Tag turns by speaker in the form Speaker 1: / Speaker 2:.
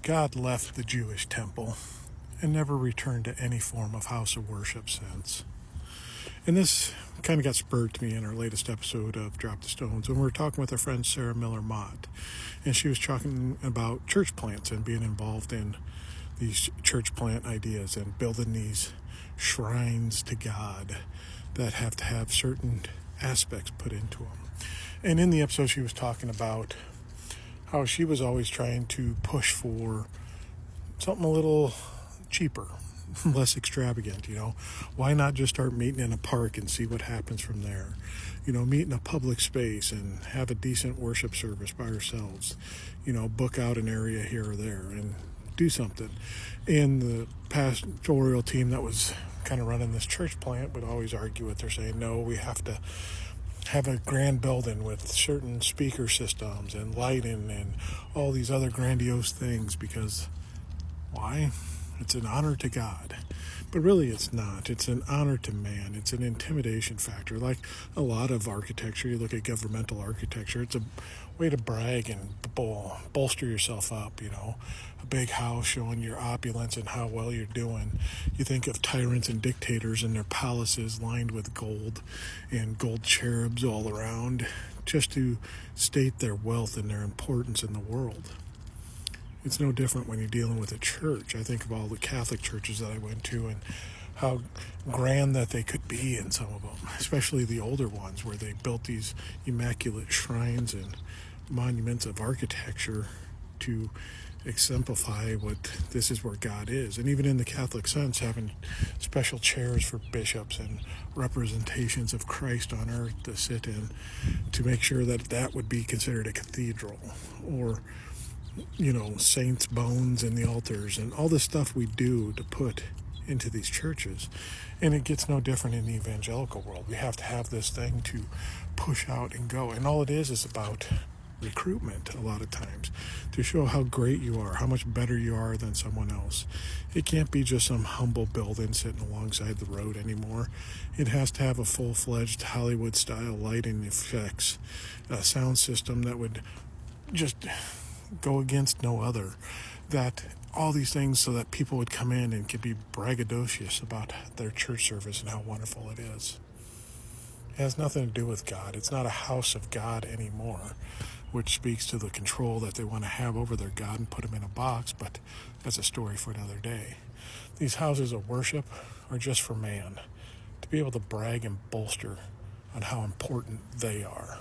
Speaker 1: God left the Jewish temple and never returned to any form of house of worship since. And this kind of got spurred to me in our latest episode of Drop the Stones when we were talking with our friend Sarah Miller Mott. And she was talking about church plants and being involved in these church plant ideas and building these shrines to God that have to have certain aspects put into them. And in the episode, she was talking about how she was always trying to push for something a little cheaper, less extravagant, Why not just start meeting in a park and see what happens from there? Meet in a public space and have a decent worship service by ourselves. Book out an area here or there and do something. And the pastoral team that was kind of running this church plant would always argue with her, saying, no, we have to have a grand building with certain speaker systems and lighting and all these other grandiose things, because why? It's an honor to God. But really it's not. It's an honor to man. It's an intimidation factor. Like a lot of architecture, you look at governmental architecture, it's a way to brag and bolster yourself up, a big house showing your opulence and how well you're doing. You think of tyrants and dictators and their palaces lined with gold and gold cherubs all around, just to state their wealth and their importance in the world. It's no different when you're dealing with a church. I think of all the Catholic churches that I went to and how grand that they could be in some of them, especially the older ones where they built these immaculate shrines and monuments of architecture to exemplify what this is where God is. And even in the Catholic sense, having special chairs for bishops and representations of Christ on earth to sit in to make sure that that would be considered a cathedral, or saints' bones in the altars and all the stuff we do to put into these churches. And it gets no different in the evangelical world. We have to have this thing to push out and go. And all it is about recruitment a lot of times, to show how great you are, how much better you are than someone else. It can't be just some humble building sitting alongside the road anymore. It has to have a full-fledged Hollywood-style lighting effects, a sound system that would just go against no other, that all these things so that people would come in and could be braggadocious about their church service and how wonderful it is. It has nothing to do with God. It's not a house of God anymore, which speaks to the control that they want to have over their God and put him in a box, but that's a story for another day. These houses of worship are just for man, to be able to brag and bolster on how important they are.